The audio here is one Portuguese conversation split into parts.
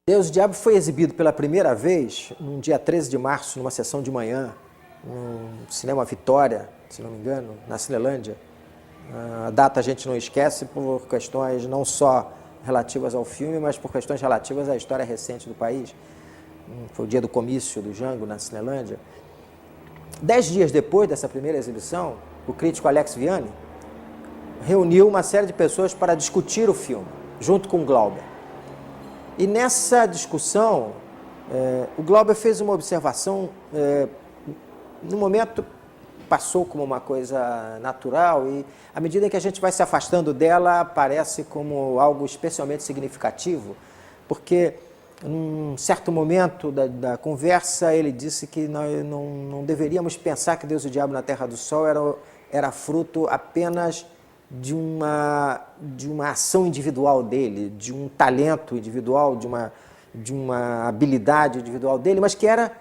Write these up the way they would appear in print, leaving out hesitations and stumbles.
Deus e o Diabo foi exibido pela primeira vez no dia 13 de março, numa sessão de manhã, no Cinema Vitória, se não me engano, na Cinelândia. A data a gente não esquece por questões não só relativas ao filme, mas por questões relativas à história recente do país. Foi o dia do comício do Jango na Cinelândia. 10 dias depois dessa primeira exibição, o crítico Alex Vianney reuniu uma série de pessoas para discutir o filme, junto com o Glauber. E nessa discussão, o Glauber fez uma observação, no momento passou como uma coisa natural e, à medida que a gente vai se afastando dela, aparece como algo especialmente significativo, porque, num certo momento da conversa, ele disse que nós não deveríamos pensar que Deus e o Diabo na Terra do Sol era fruto apenas de uma ação individual dele, de um talento individual, de uma habilidade individual dele, mas que era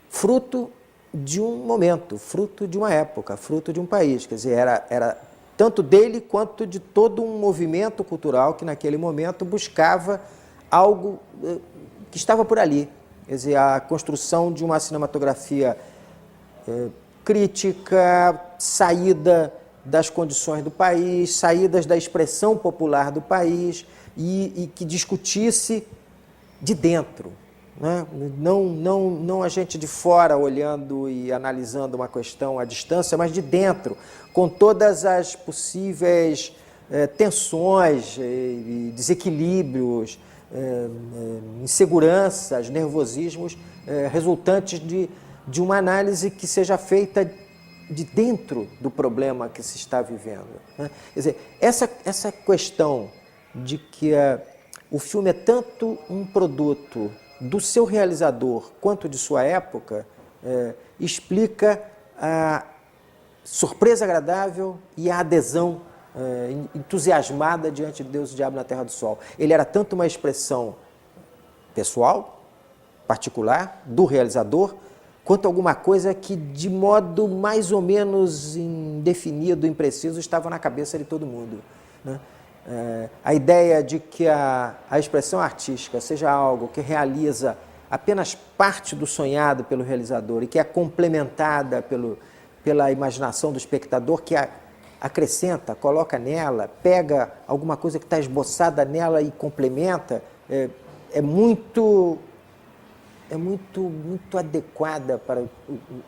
fruto de um momento, fruto de uma época, fruto de um país. Quer dizer, era tanto dele quanto de todo um movimento cultural que naquele momento buscava algo que estava por ali. Quer dizer, a construção de uma cinematografia crítica, saída das condições do país, saídas da expressão popular do país e que discutisse de dentro, né? Não a gente de fora olhando e analisando uma questão à distância, mas de dentro, com todas as possíveis tensões, desequilíbrios, inseguranças, nervosismos resultantes de uma análise que seja feita de dentro do problema que se está vivendo, né? Quer dizer, essa questão de que o filme é tanto um produto do seu realizador quanto de sua época, explica a surpresa agradável e a adesão entusiasmada diante de Deus e o Diabo na Terra do Sol. Ele era tanto uma expressão pessoal, particular, do realizador, quanto alguma coisa que, de modo mais ou menos indefinido, impreciso, estava na cabeça de todo mundo, né? A ideia de que a expressão artística seja algo que realiza apenas parte do sonhado pelo realizador e que é complementada pela imaginação do espectador, que acrescenta, coloca nela, pega alguma coisa que está esboçada nela e complementa, é muito adequada para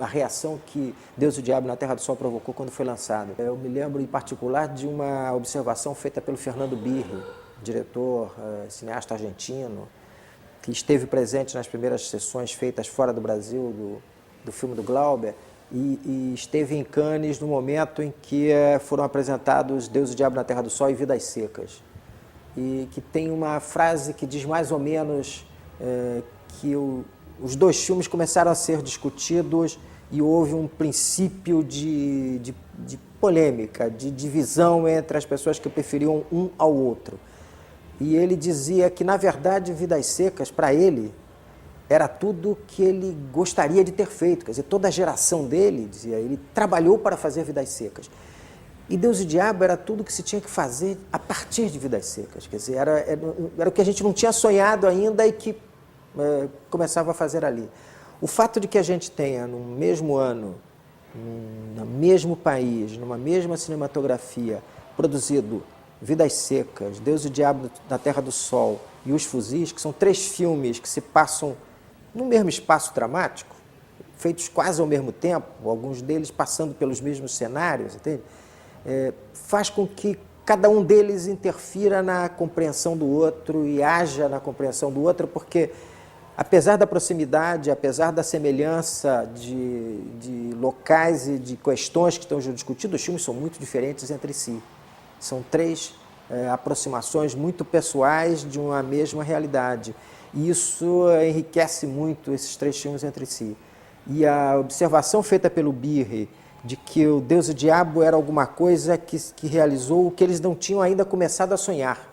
a reação que Deus e o Diabo na Terra do Sol provocou quando foi lançado. Eu me lembro, em particular, de uma observação feita pelo Fernando Birri, diretor, cineasta argentino, que esteve presente nas primeiras sessões feitas fora do Brasil do filme do Glauber e esteve em Cannes no momento em que foram apresentados Deus e o Diabo na Terra do Sol e Vidas Secas. E que tem uma frase que diz mais ou menos que os dois filmes começaram a ser discutidos e houve um princípio de polêmica, de divisão entre as pessoas que preferiam um ao outro. E ele dizia que, na verdade, Vidas Secas, para ele, era tudo que ele gostaria de ter feito. Quer dizer, toda a geração dele, dizia, ele trabalhou para fazer Vidas Secas. E Deus e o Diabo era tudo que se tinha que fazer a partir de Vidas Secas. Quer dizer, era o que a gente não tinha sonhado ainda e que começava a fazer ali. O fato de que a gente tenha, no mesmo ano, no mesmo país, numa mesma cinematografia, produzido Vidas Secas, Deus e o Diabo na Terra do Sol e Os Fuzis, que são 3 filmes que se passam no mesmo espaço dramático, feitos quase ao mesmo tempo, alguns deles passando pelos mesmos cenários, entende? Faz com que cada um deles interfira na compreensão do outro e haja na compreensão do outro, porque, apesar da proximidade, apesar da semelhança de locais e de questões que estão discutidas, os filmes são muito diferentes entre si. São 3 aproximações muito pessoais de uma mesma realidade. E isso enriquece muito esses 3 filmes entre si. E a observação feita pelo Birri de que o Deus e o Diabo era alguma coisa que realizou o que eles não tinham ainda começado a sonhar.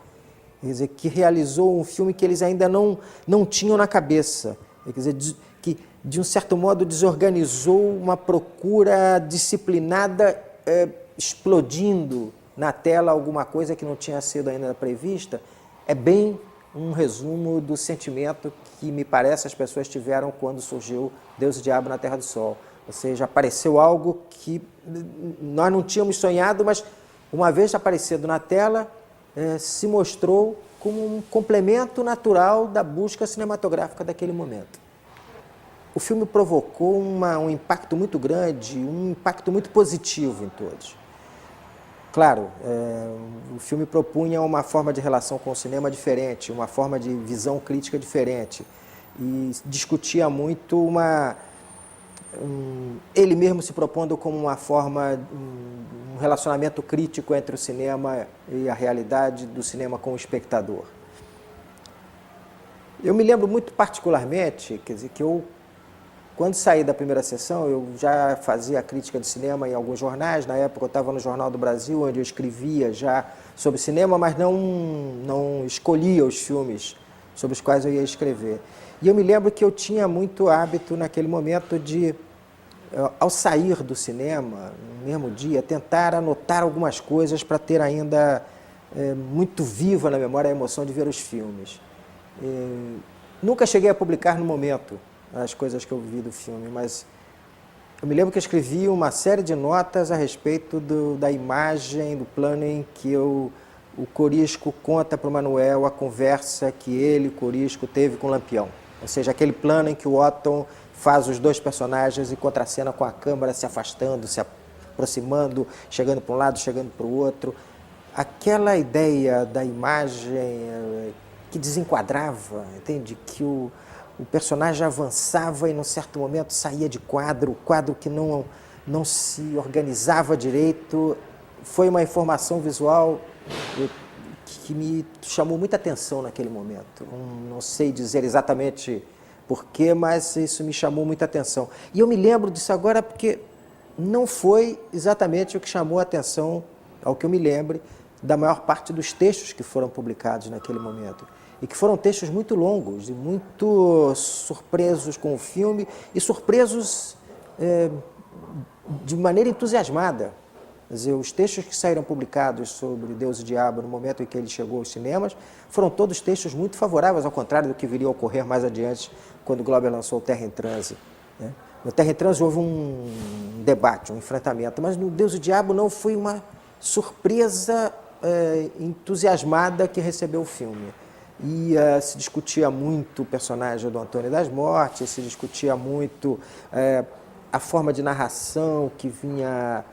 Quer dizer, que realizou um filme que eles ainda não tinham na cabeça. Quer dizer, que, de um certo modo, desorganizou uma procura disciplinada, explodindo na tela alguma coisa que não tinha sido ainda prevista. É bem um resumo do sentimento que, me parece, as pessoas tiveram quando surgiu Deus e o Diabo na Terra do Sol. Ou seja, apareceu algo que nós não tínhamos sonhado, mas uma vez aparecido na tela, se mostrou como um complemento natural da busca cinematográfica daquele momento. O filme provocou um impacto muito grande, um impacto muito positivo em todos. Claro, o filme propunha uma forma de relação com o cinema diferente, uma forma de visão crítica diferente, e discutia muito ele mesmo se propondo como uma forma, um relacionamento crítico entre o cinema e a realidade do cinema com o espectador. Eu me lembro muito particularmente, quer dizer, que quando saí da primeira sessão, eu já fazia crítica de cinema em alguns jornais. Na época eu estava no Jornal do Brasil, onde eu escrevia já sobre cinema, mas não escolhia os filmes sobre os quais eu ia escrever. E eu me lembro que eu tinha muito hábito naquele momento de, ao sair do cinema, no mesmo dia, tentar anotar algumas coisas para ter ainda muito viva na memória a emoção de ver os filmes. Nunca cheguei a publicar no momento as coisas que eu vi do filme, mas eu me lembro que eu escrevi uma série de notas a respeito da imagem, do plano em que o Corisco conta para o Manuel a conversa que ele, o Corisco, teve com o Lampião. Ou seja, aquele plano em que o Otton faz os dois personagens e contracena com a câmera se afastando, se aproximando, chegando para um lado, chegando para o outro. Aquela ideia da imagem que desenquadrava, entende? Que o personagem avançava e, num certo momento, saía de quadro, o quadro que não se organizava direito. Foi uma informação visual que me chamou muita atenção naquele momento. Não sei dizer exatamente porquê, mas isso me chamou muita atenção. E eu me lembro disso agora porque não foi exatamente o que chamou a atenção, ao que eu me lembre, da maior parte dos textos que foram publicados naquele momento. E que foram textos muito longos e muito surpresos com o filme e surpresos de maneira entusiasmada. Quer dizer, os textos que saíram publicados sobre Deus e o Diabo no momento em que ele chegou aos cinemas foram todos textos muito favoráveis, ao contrário do que viria a ocorrer mais adiante quando Glauber lançou o Terra em Transe, né? No Terra em Transe houve um debate, um enfrentamento, mas no Deus e o Diabo não, foi uma surpresa entusiasmada que recebeu o filme. E se discutia muito o personagem do Antônio das Mortes, se discutia muito a forma de narração que vinha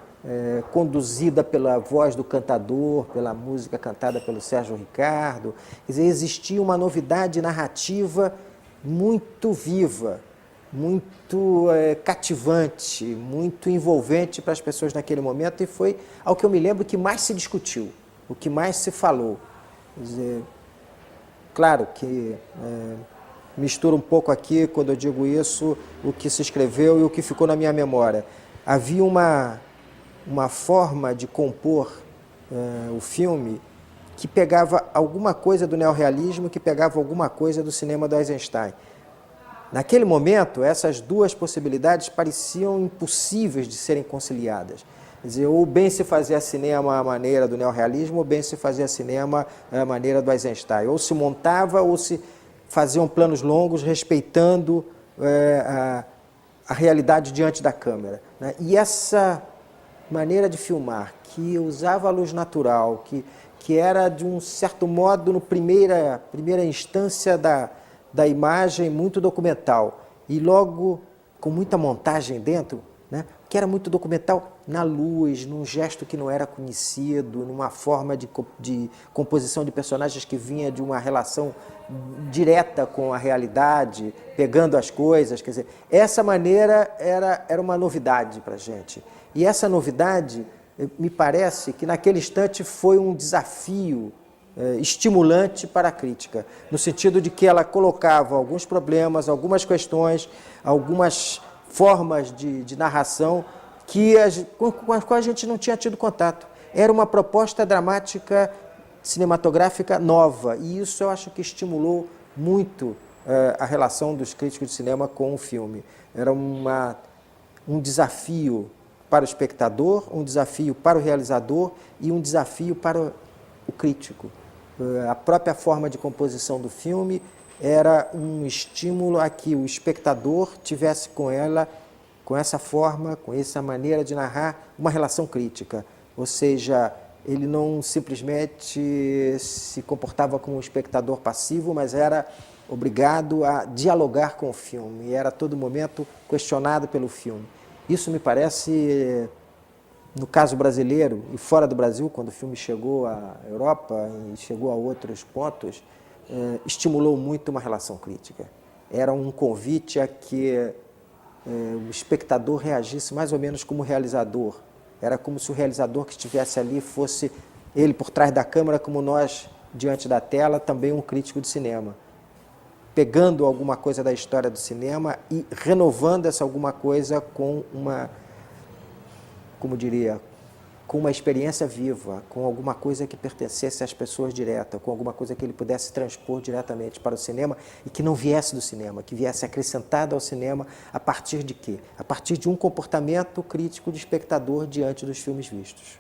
conduzida pela voz do cantador, pela música cantada pelo Sérgio Ricardo. Quer dizer, existia uma novidade narrativa muito viva, muito cativante, muito envolvente para as pessoas naquele momento, e foi, ao que eu me lembro, o que mais se discutiu, o que mais se falou. Quer dizer, claro que mistura um pouco aqui, quando eu digo isso, o que se escreveu e o que ficou na minha memória. Havia uma forma de compor o filme que pegava alguma coisa do neorrealismo, que pegava alguma coisa do cinema do Eisenstein. Naquele momento, essas duas possibilidades pareciam impossíveis de serem conciliadas. Quer dizer, ou bem se fazia cinema à maneira do neorrealismo, ou bem se fazia cinema à maneira do Eisenstein. Ou se montava, ou se faziam planos longos, respeitando a realidade diante da câmera, né? E essa maneira de filmar, que usava a luz natural, que era, de um certo modo, no primeira instância da imagem, muito documental, e logo com muita montagem dentro, né? Que era muito documental na luz, num gesto que não era conhecido, numa forma de composição de personagens que vinha de uma relação direta com a realidade, pegando as coisas. Quer dizer, essa maneira era uma novidade para a gente. E essa novidade, me parece que naquele instante foi um desafio estimulante para a crítica, no sentido de que ela colocava alguns problemas, algumas questões, algumas formas de narração com as quais a gente não tinha tido contato. Era uma proposta dramática cinematográfica nova, e isso eu acho que estimulou muito a relação dos críticos de cinema com o filme. Era um desafio para o espectador, um desafio para o realizador e um desafio para o crítico. A própria forma de composição do filme era um estímulo a que o espectador tivesse com ela, com essa forma, com essa maneira de narrar, uma relação crítica. Ou seja, ele não simplesmente se comportava como um espectador passivo, mas era obrigado a dialogar com o filme, e era a todo momento questionado pelo filme. Isso me parece, no caso brasileiro e fora do Brasil, quando o filme chegou à Europa e chegou a outros pontos, estimulou muito uma relação crítica. Era um convite a que o espectador reagisse mais ou menos como realizador. Era como se o realizador que estivesse ali fosse ele por trás da câmera, como nós diante da tela, também um crítico de cinema, pegando alguma coisa da história do cinema e renovando essa alguma coisa com uma, como diria, com uma experiência viva, com alguma coisa que pertencesse às pessoas direta, com alguma coisa que ele pudesse transpor diretamente para o cinema e que não viesse do cinema, que viesse acrescentado ao cinema a partir de quê? A partir de um comportamento crítico de espectador diante dos filmes vistos.